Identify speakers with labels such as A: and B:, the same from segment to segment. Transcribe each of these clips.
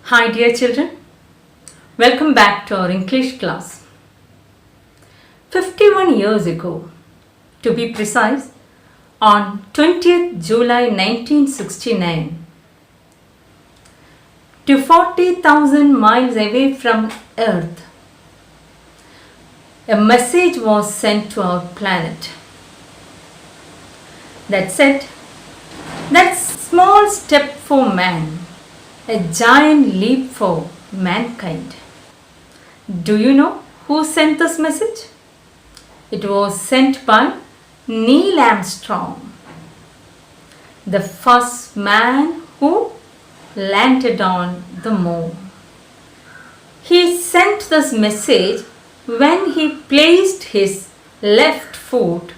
A: Hi dear children, welcome back to our English class. 51 years ago, to be precise, on 20th July 1969, to 40,000 miles away from Earth, a message was sent to our planet that said, "That small step for man, a giant leap for mankind." Do you know who sent this message? It was sent by Neil Armstrong, the first man who landed on the moon. He sent this message when he placed his left foot,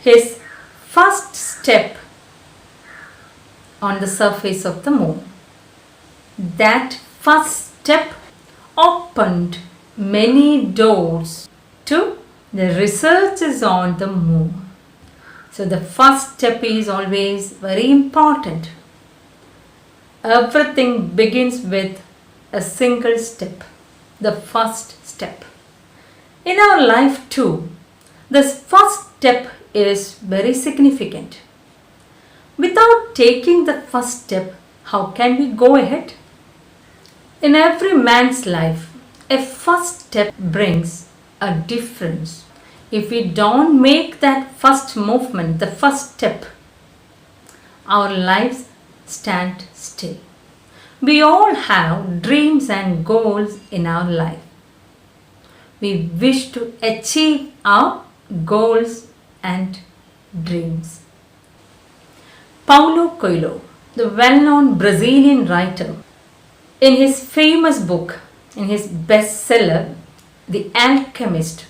A: his first step, on the surface of the moon. That first step opened many doors to the researchers on the moon. So the first step is always very important. Everything begins with a single step, the first step. In our life too, this first step is very significant. Without taking the first step, how can we go ahead? In every man's life, a first step brings a difference. If we don't make that first movement, the first step, our lives stand still. We all have dreams and goals in our life. We wish to achieve our goals and dreams. Paulo Coelho, the well-known Brazilian writer, in his famous book, in his bestseller, The Alchemist,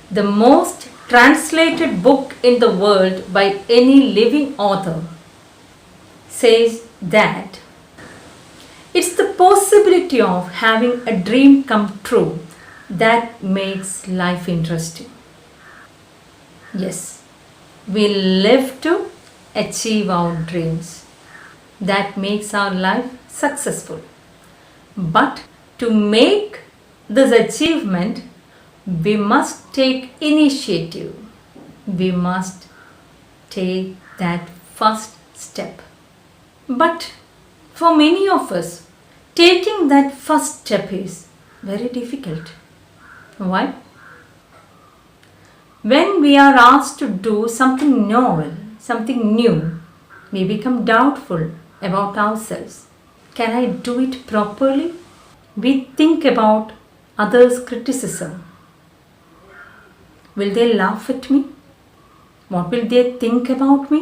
A: the most translated book in the world by any living author, says that it's the possibility of having a dream come true that makes life interesting. Yes, we live to achieve our dreams. That makes our life successful. But to make this achievement, we must take initiative. We must take that first step. But for many of us, taking that first step is very difficult. Why? When we are asked to do something novel, something new, we become doubtful about ourselves. Can I do it properly? We think about others' criticism. Will they laugh at me? What will they think about me?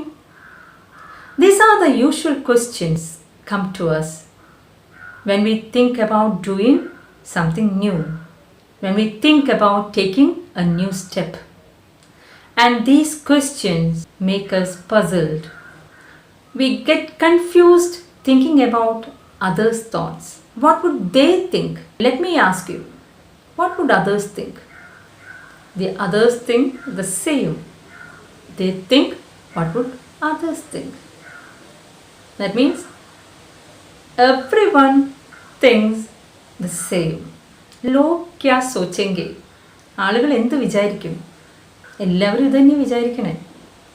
A: These are the usual questions come to us when we think about doing something new, when we think about taking a new step. And these questions make us puzzled. We get confused thinking about others' thoughts. What would they think? Let me ask you, what would others think? The others think the same. They think, what would others think? That means everyone thinks the same. लोग क्या सोचेंगे? ആളുകൾ എന്ത് വിചാരിക്കും? എല്ലാവരും ഇതന്നെ വിചാരിക്കണേ.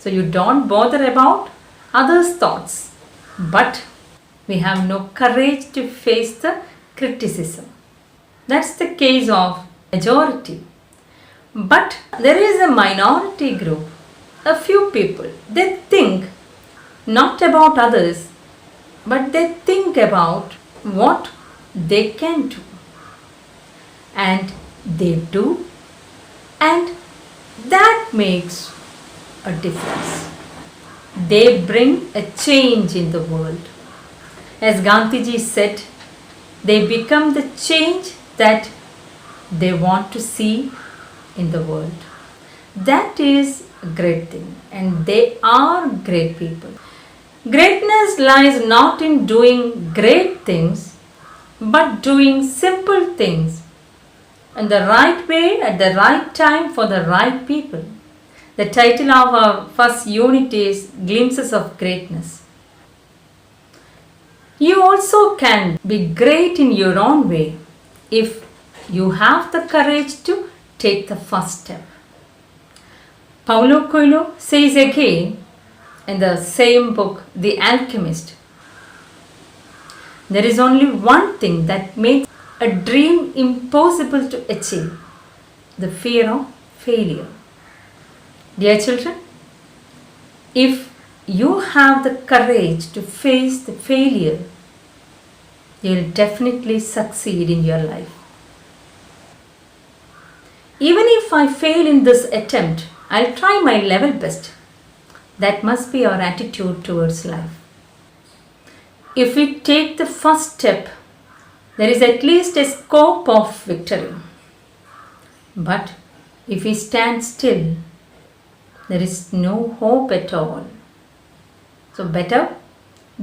A: So you don't bother about others' thoughts. But we have no courage to face the criticism. That's the case of majority. But there is a minority group, a few people. They think not about others, but they think about what they can do. And they do, and that makes a difference. They bring a change in the world. As Gandhiji said, they become the change that they want to see in the world. That is a great thing, and they are great people. Greatness lies not in doing great things, but doing simple things in the right way at the right time for the right people. The title of our first unit is Glimpses of Greatness. You also can be great in your own way if you have the courage to take the first step. Paulo Coelho says again in the same book, The Alchemist, there is only one thing that makes a dream impossible to achieve: the fear of failure. Dear children, if you have the courage to face the failure, you will definitely succeed in your life. Even if I fail in this attempt, I'll try my level best. That must be our attitude towards life. If we take the first step, there is at least a scope of victory. But if we stand still, there is no hope at all. So better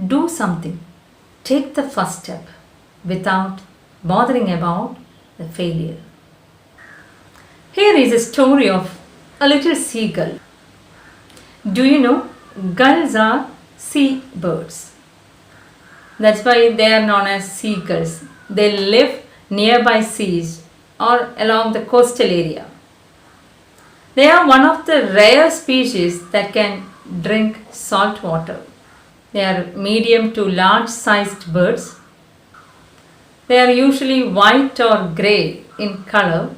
A: do something. Take the first step without bothering about the failure. Here is a story of a little seagull. Do you know gulls are sea birds? That's why they are known as seagulls. They live nearby seas or along the coastal area. They are one of the rare species that can drink salt water. They are medium to large sized birds. They are usually white or grey in color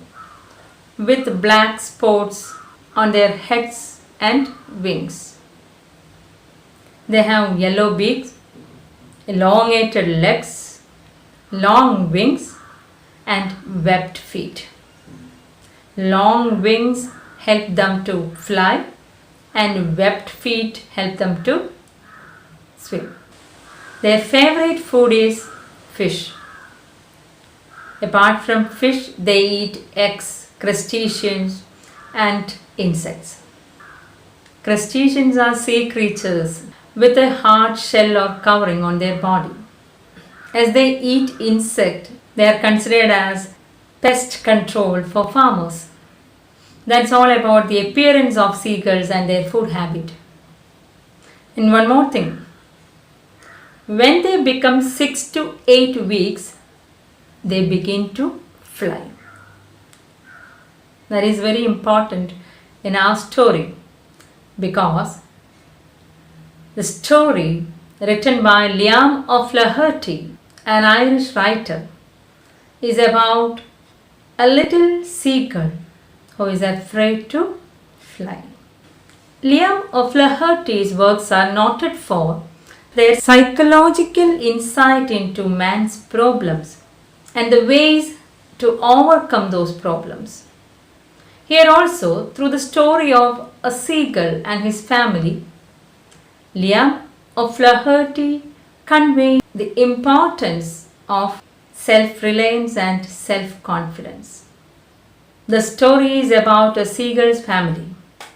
A: with black spots on their heads and wings. They have yellow beaks, elongated legs, long wings, and webbed feet. Long wings help them to fly, and webbed feet help them to swim. Their favorite food is fish. Apart from fish, they eat eggs, crustaceans, and insects. Crustaceans are sea creatures with a hard shell or covering on their body. As they eat insect, they are considered as pest control for farmers. That's all about the appearance of seagulls and their food habit. And one more thing. When they become 6 to 8 weeks, they begin to fly. That is very important in our story because the story written by Liam O'Flaherty, an Irish writer, is about a little seagull who is afraid to fly. Liam O'Flaherty's works are noted for their psychological insight into man's problems and the ways to overcome those problems. Here also, through the story of a seagull and his family, Liam O'Flaherty conveys the importance of self-reliance and self-confidence. The story is about a seagull's family.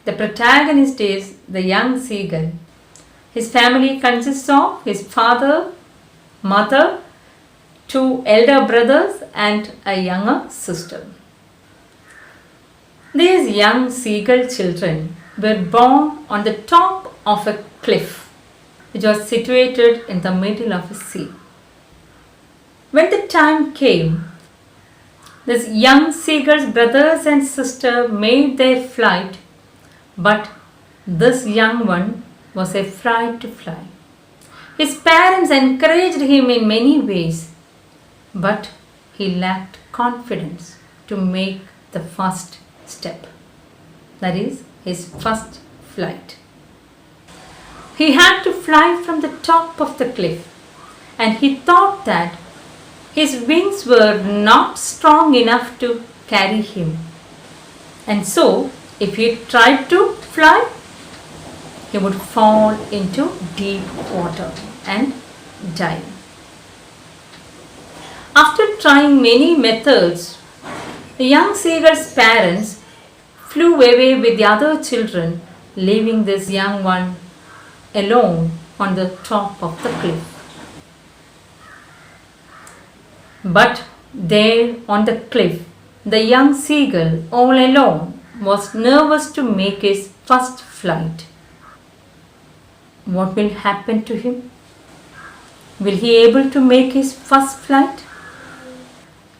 A: The protagonist is the young seagull. His family consists of his father, mother, 2 elder brothers, and a younger sister. These young seagull children were born on the top of a cliff which was situated in the middle of a sea. When the time came, this young seagull's brothers and sister made their flight, but this young one was afraid to fly. His parents encouraged him in many ways, but he lacked confidence to make the first step. That is his first flight. He had to fly from the top of the cliff, and he thought that his wings were not strong enough to carry him. And so, if he tried to fly, he would fall into deep water and die. After trying many methods, the young seagull's parents flew away with the other children, leaving this young one alone on the top of the cliff. But there on the cliff, the young seagull, all alone, was nervous to make his first flight. What will happen to him? Will he able to make his first flight?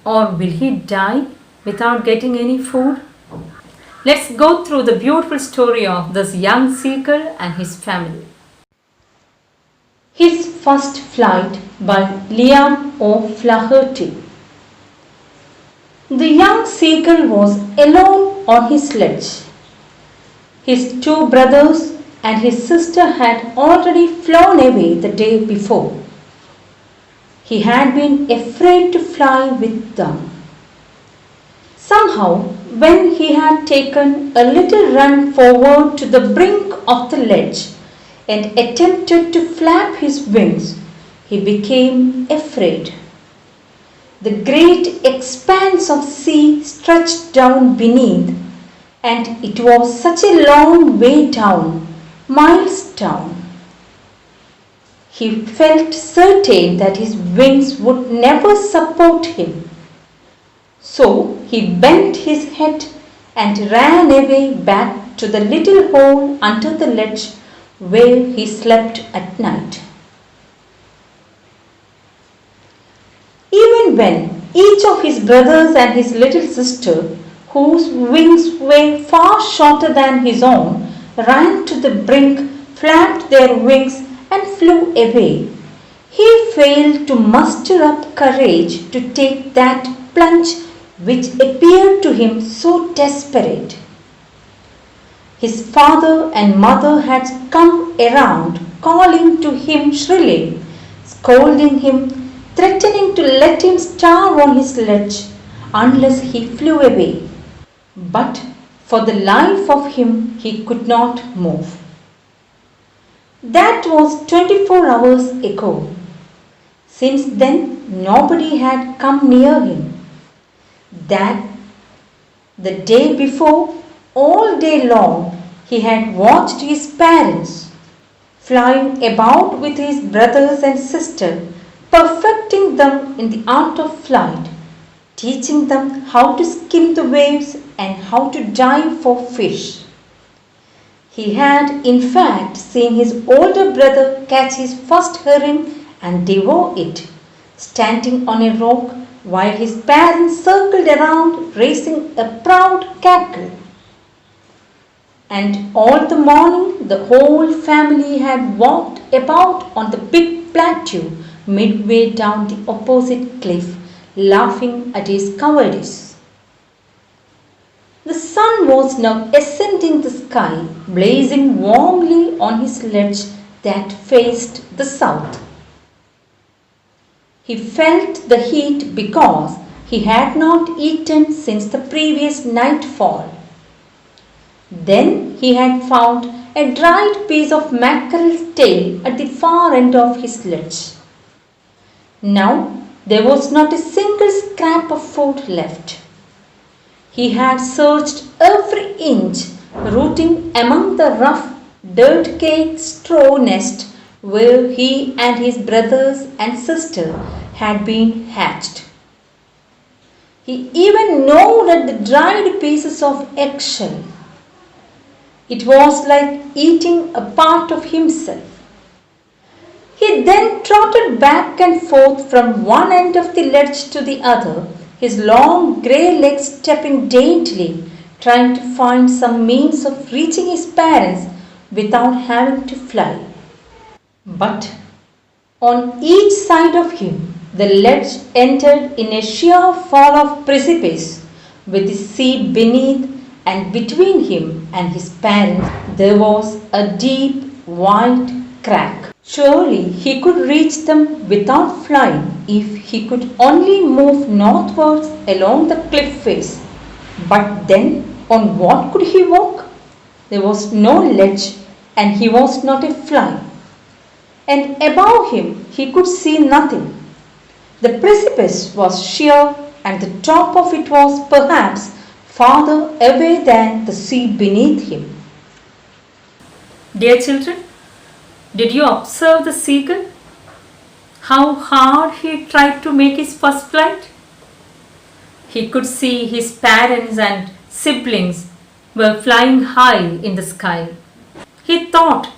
A: Or will he die without getting any food? Let's go through the beautiful story of this young seagull and his family. His First Flight by Liam O'Flaherty. The young seagull was alone on his sledge. His two brothers and his sister had already flown away the day before. He had been afraid to fly with them. Somehow, when he had taken a little run forward to the brink of the ledge and attempted to flap his wings, he became afraid. The great expanse of sea stretched down beneath, and it was such a long way down, miles down. He felt certain that his wings would never support him. So he bent his head and ran away back to the little hole under the ledge where he slept at night. Even when each of his brothers and his little sister, whose wings were far shorter than his own, ran to the brink, flapped their wings and flew away, he failed to muster up courage to take that plunge which appeared to him so desperate. His father and mother had come around, calling to him shrilly, scolding him, threatening to let him starve on his sledge unless he flew away. But for the life of him he could not move. That was 24 hours ago. Since then, nobody had come near him. That the day before, all day long, he had watched his parents flying about with his brothers and sister, perfecting them in the art of flight, teaching them how to skim the waves and how to dive for fish. He had, in fact, seen his older brother catch his first herring and devour it, standing on a rock while his parents circled around, raising a proud cackle. And all the morning, the whole family had walked about on the big plateau midway down the opposite cliff, laughing at his cowardice. The sun was now ascending the sky, blazing warmly on his ledge that faced the south. He felt the heat because he had not eaten since the previous nightfall. Then he had found a dried piece of mackerel's tail at the far end of his sledge. Now there was not a single scrap of food left. He had searched every inch, rooting among the rough, dirt-caked straw nest where he and his brothers and sister had been hatched. He even gnawed at the dried pieces of eggshell. It was like eating a part of himself. He then trotted back and forth from one end of the ledge to the other, his long grey legs stepping daintily, trying to find some means of reaching his parents without having to fly. But on each side of him, the ledge entered in a sheer fall of precipice, with the sea beneath, and between him and his parents there was a deep white crack. Surely he could reach them without flying if he could only move northwards along the cliff face. But then, on what could he walk? There was no ledge, and he was not a fly. And above him he could see nothing. The precipice was sheer, and the top of it was perhaps farther away than the sea beneath him. Dear children, did you observe the seagull? How hard he tried to make his first flight? He could see his parents and siblings were flying high in the sky. He thought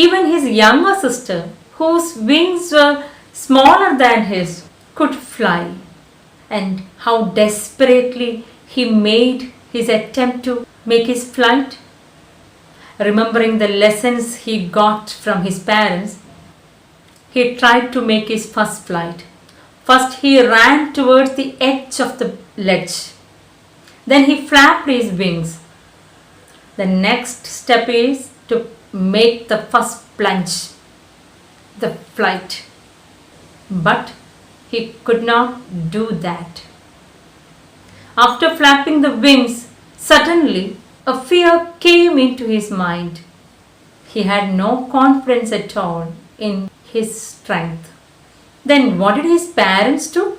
A: even his younger sister, whose wings were smaller than his, could fly, and how desperately he made his attempt to make his flight. Remembering the lessons he got from his parents, he tried to make his first flight. First, he ran towards the edge of the ledge. Then he flapped his wings. The next step is to make the first plunge, the flight. But he could not do that. After flapping the wings, suddenly a fear came into his mind. He had no confidence at all in his strength. Then what did his parents do?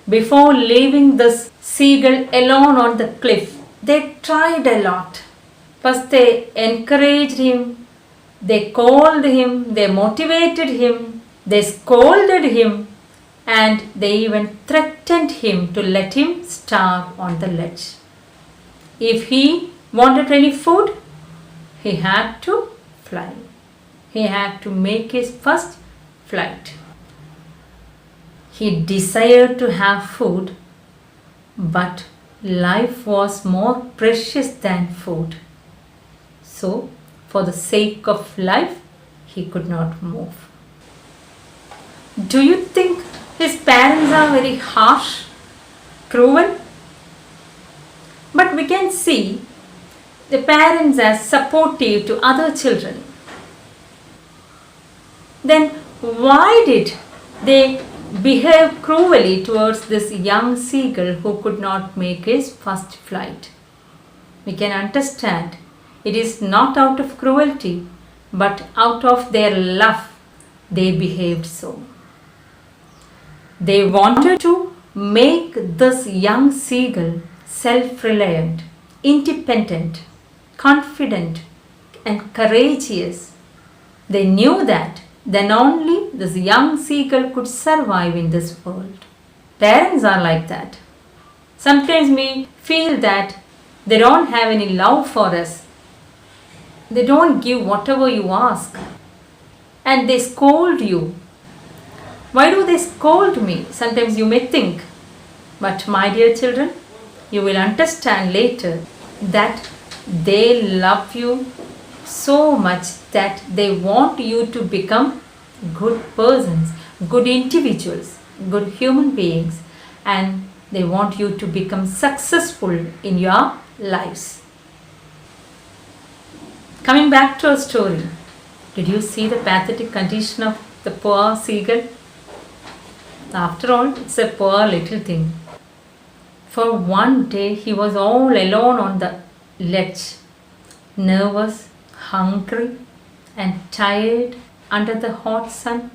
A: Before leaving this seagull alone on the cliff, they tried a lot. First they encouraged him, they called him, they motivated him, they scolded him, and they even threatened him to let him starve on the ledge. If he wanted any food, he had to fly. He had to make his first flight. He desired to have food, but life was more precious than food. So, for the sake of life, he could not move. Do you think his parents are very harsh, cruel? But we can see the parents as supportive to other children. Then why did they behave cruelly towards this young seagull who could not make his first flight? We can understand it is not out of cruelty, but out of their love they behaved so. They wanted to make this young seagull self-reliant, independent, confident, and courageous. They knew that then only this young seagull could survive in this world. Parents are like that. Sometimes we feel that they don't have any love for us. They don't give whatever you ask. And they scold you. Why do they scold me? Sometimes you may think. But my dear children, you will understand later that they love you so much that they want you to become good persons, good individuals, good human beings, and they want you to become successful in your lives. Coming back to our story, did you see the pathetic condition of the poor seagull? After all, it's a poor little thing. For one day he was all alone on the ledge, nervous, hungry, and tired under the hot sun.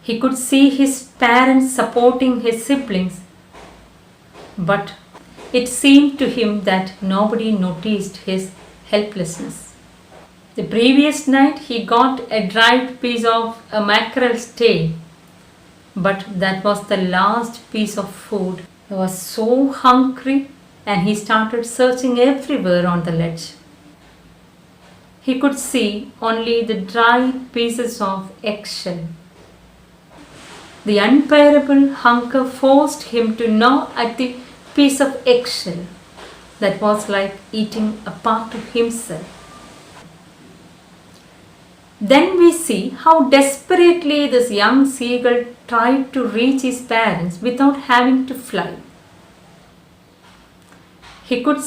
A: He could see his parents supporting his siblings, but it seemed to him that nobody noticed his helplessness. The previous night he got a dried piece of a mackerel steak, but that was the last piece of food. He was so hungry and he started searching everywhere on the ledge. He could see only the dried pieces of eggshell. The unbearable hunger forced him to gnaw at the piece of eggshell that was like eating a part of himself. Then we see how desperately this young seagull tried to reach his parents without having to fly. He could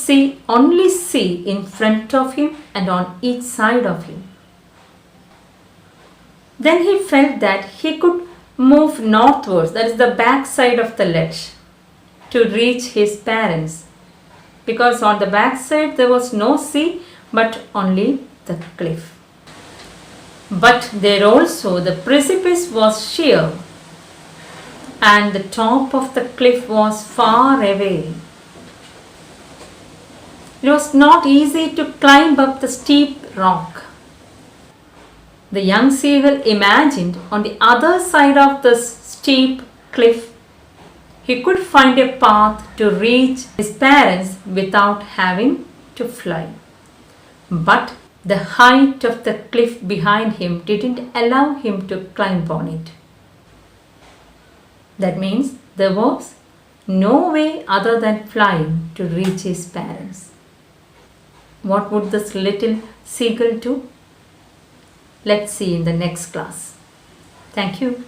A: only see in front of him and on each side of him. Then he felt that he could move northwards, that is the back side of the ledge, to reach his parents. Because on the back side there was no sea but only the cliff. But there also the precipice was sheer and the top of the cliff was far away. It was not easy to climb up the steep rock. The young seagull imagined on the other side of this steep cliff, he could find a path to reach his parents without having to fly. But The height of the cliff behind him didn't allow him to climb on it. That means there was no way other than flying to reach his parents. What would this little seagull do? Let's see in the next class. Thank you.